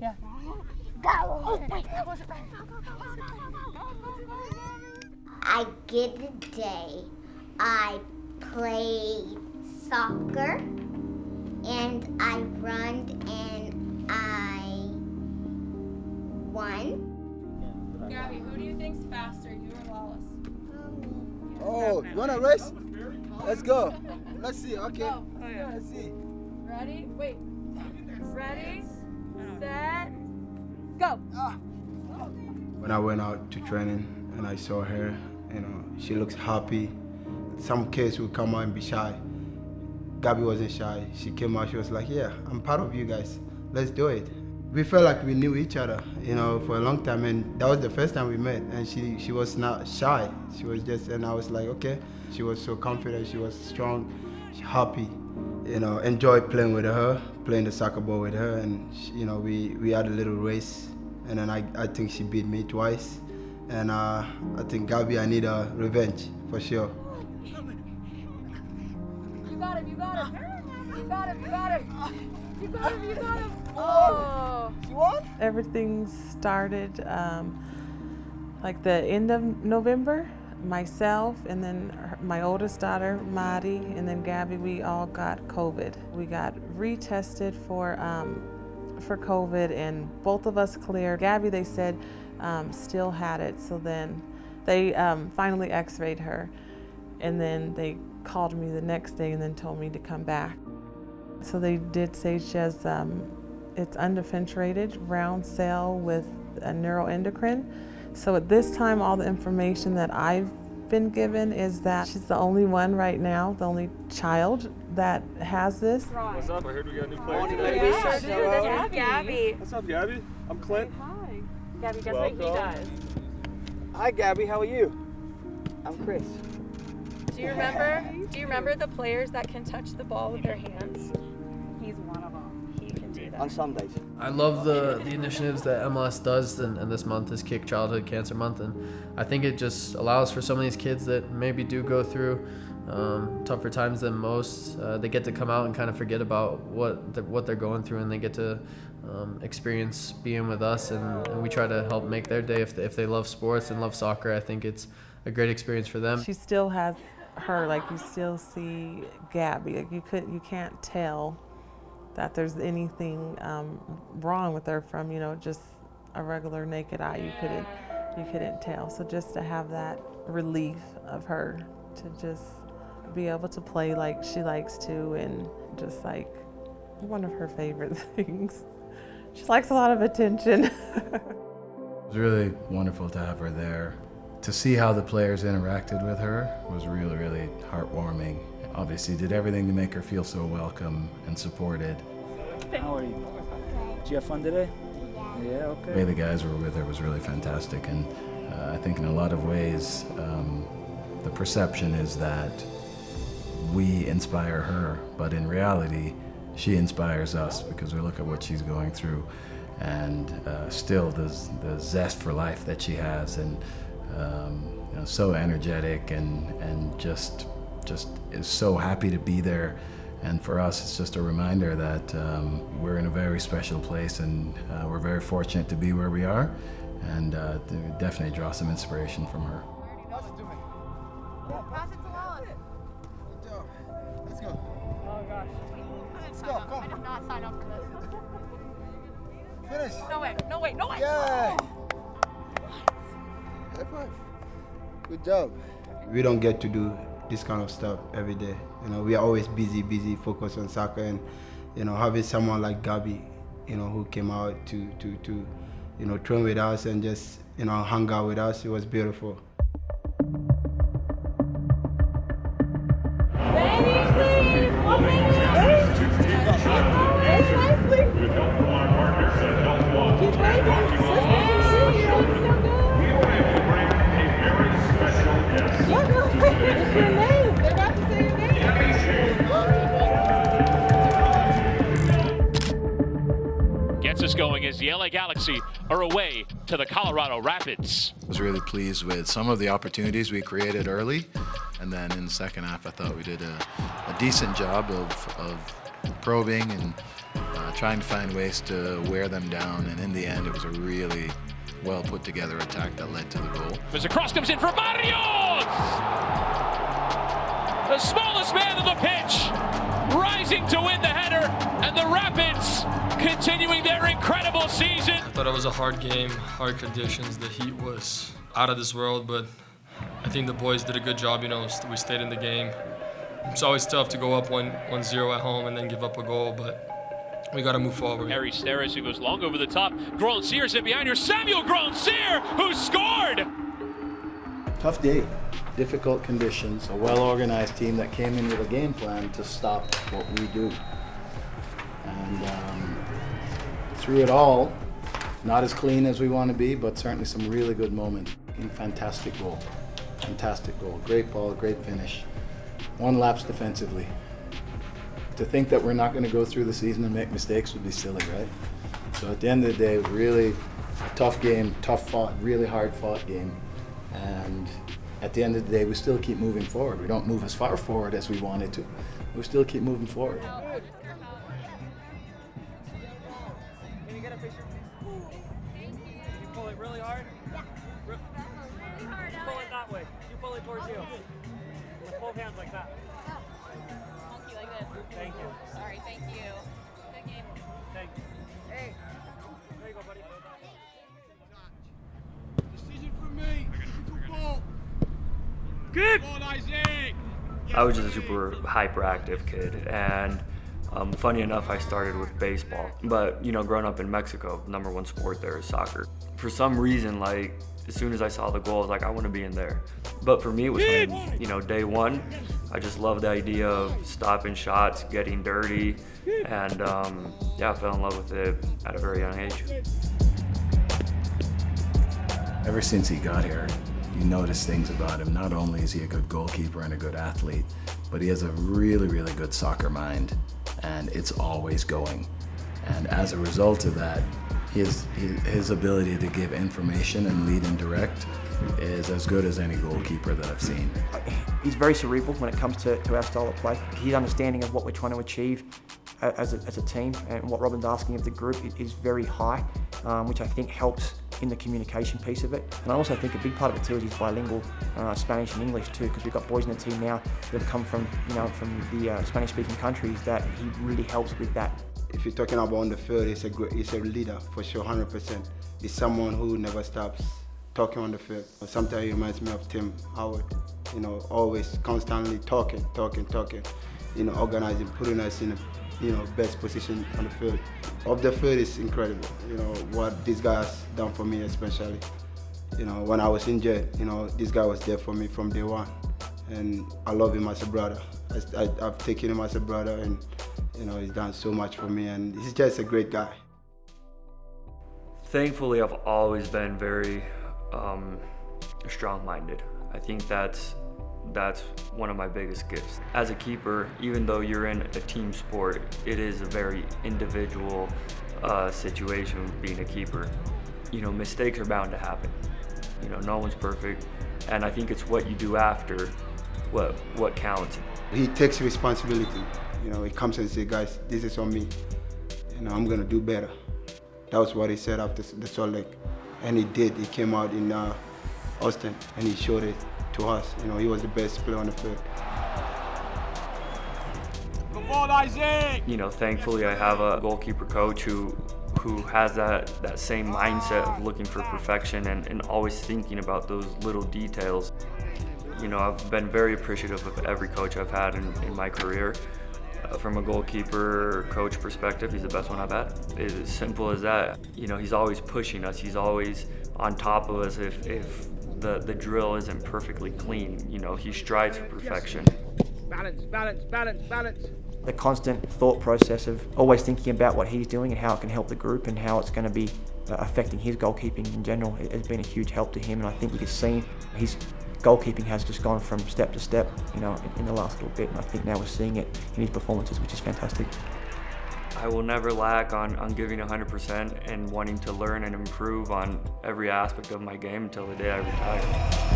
Yeah. Go. I get a day. I played soccer and I run and I won. Gabby, who do you think's faster, you or Wallace? Oh, you wanna race? Let's go. Let's see. Okay. Go. Let's see. Ready? Wait. Ready? Set. Go. When I went out to training and I saw her, she looks happy. Some kids would come out and be shy. Gabby wasn't shy. She came out, she was like, yeah, I'm part of you guys. Let's do it. We felt like we knew each other, for a long time, and that was the first time we met, and she was not shy. She was just, and I was like, okay. She was so confident, she was strong, happy, enjoyed playing with her, playing the soccer ball with her, and we had a little race, and then I think she beat me twice, and I think Gabby, I need a revenge, for sure. You got him, you got him. You got him, you got him. You got him, you got him. Oh. You won? Everything started like the end of November. Myself and then my oldest daughter, Maddie, and then Gabby, we all got COVID. We got retested for COVID and both of us cleared. Gabby, they said, still had it. So then they finally x-rayed her. And then they called me the next day and then told me to come back. So they did say she has, it's undifferentiated round cell with a neuroendocrine. So at this time, all the information that I've been given is that she's the only one right now, the only child that has this. What's up? I heard we got a new player today. Yeah, this is Gabby. What's up, Gabby? I'm Clint. Hi. Gabby, guess what he does? Hi, Gabby. How are you? I'm Chris. Do you remember the players that can touch the ball with their hands? He's one of them. He can do that. On some days. I love the initiatives that MLS does, and this month is Kick Childhood Cancer Month, and I think it just allows for some of these kids that maybe do go through tougher times than most. They get to come out and kind of forget about what they're going through, and they get to experience being with us, and we try to help make their day. If they love sports and love soccer, I think it's a great experience for them. She still has her, like you still see Gabby. Like you can't tell that there's anything wrong with her from just a regular naked eye. You couldn't tell. So just to have that relief of her to just be able to play like she likes to, and just like one of her favorite things. She likes a lot of attention. It was really wonderful to have her there. To see how the players interacted with her was really, really heartwarming. Obviously did everything to make her feel so welcome and supported. How are you? Did you have fun today? Yeah, okay. The way the guys were with her was really fantastic, and I think in a lot of ways the perception is that we inspire her, but in reality she inspires us because we look at what she's going through, and still the zest for life that she has, and so energetic and just is so happy to be there. And for us, it's just a reminder that we're in a very special place, and we're very fortunate to be where we are, and definitely draw some inspiration from her. Pass it to Wallace. Good job. Let's go. Oh gosh. Let's go. Come. I did not sign up for this. Finish. No way, no way, no way. Yeah. High five. Good job. We don't get to do this kind of stuff every day. We are always busy, focused on soccer, and having someone like Gabby, who came out to train with us and just hang out with us, it was beautiful. Gets us going as the LA Galaxy are away to the Colorado Rapids. I was really pleased with some of the opportunities we created early, and then in the second half I thought we did a decent job of probing and trying to find ways to wear them down, and in the end, it was a really well put together attack that led to the goal. As the cross comes in for Barrios! The smallest man on the pitch, rising to win the header, and the Rapids continuing their incredible season. I thought it was a hard game, hard conditions. The heat was out of this world, but I think the boys did a good job. We stayed in the game. It's always tough to go up 1-0 at home and then give up a goal, but we got to move forward. Harry Steris, who goes long over the top. Groen-Seer's in behind here. Samuel Groen-Seer, who scored! Tough day, difficult conditions, a well-organized team that came in with a game plan to stop what we do. And through it all, not as clean as we want to be, but certainly some really good moments. Fantastic goal. Fantastic goal. Great ball, great finish. One lapse defensively. To think that we're not going to go through the season and make mistakes would be silly, right? So at the end of the day, it was really a tough game, tough fought, really hard fought game. And at the end of the day, we still keep moving forward. We don't move as far forward as we wanted to. We still keep moving forward. Can you get a picture? Thank you. You pull it really hard? Yeah. Really hard. You pull it that way. You pull it towards you. With both hands like that. Monkey like this. Thank you. Sorry, thank you. Good game. Thank you. Hey. There you go, buddy. Decision from me. Good. I was just a super hyperactive kid, and funny enough, I started with baseball. But growing up in Mexico, #1 sport there is soccer. For some reason, as soon as I saw the goal, I was like, I want to be in there. But for me, it was when, day one, I just loved the idea of stopping shots, getting dirty, and I fell in love with it at a very young age. Ever since he got here, you notice things about him. Not only is he a good goalkeeper and a good athlete, but he has a really, really good soccer mind, and it's always going. And as a result of that, his ability to give information and lead and direct is as good as any goalkeeper that I've seen. He's very cerebral when it comes to our style of play. His understanding of what we're trying to achieve as a team and what Robin's asking of the group is very high, which I think helps in the communication piece of it. And I also think a big part of it too is he's bilingual, Spanish and English too, because we've got boys in the team now that have come from the Spanish-speaking countries that he really helps with that. If you're talking about on the field, he's a leader for sure, 100%. He's someone who never stops talking on the field. Sometimes he reminds me of Tim Howard, always constantly talking, organizing, putting us in a best position on the field. Off the field is incredible, what this guy has done for me especially. When I was injured, this guy was there for me from day one. And I love him as a brother. I've taken him as a brother, and he's done so much for me, and he's just a great guy. Thankfully, I've always been very strong-minded. I think that's one of my biggest gifts. As a keeper, even though you're in a team sport, it is a very individual situation being a keeper. Mistakes are bound to happen. No one's perfect, and I think it's what you do after what counts. He takes responsibility. He comes and says, guys, this is on me. I'm gonna do better. That was what he said after the Salt Lake. And he did. He came out in Austin and he showed it to us. He was the best player on the field. Come on, Isaac! Thankfully I have a goalkeeper coach who has that same mindset of looking for perfection and always thinking about those little details. I've been very appreciative of every coach I've had in my career. From a goalkeeper coach perspective, he's the best one I've had. It's as simple as that. He's always pushing us. He's always on top of us if the drill isn't perfectly clean. He strives for perfection. Balance. The constant thought process of always thinking about what he's doing and how it can help the group and how it's going to be affecting his goalkeeping in general has been a huge help to him, and I think we can see his goalkeeping has just gone from step to step, in the last little bit, and I think now we're seeing it in his performances, which is fantastic. I will never lack on giving 100% and wanting to learn and improve on every aspect of my game until the day I retire.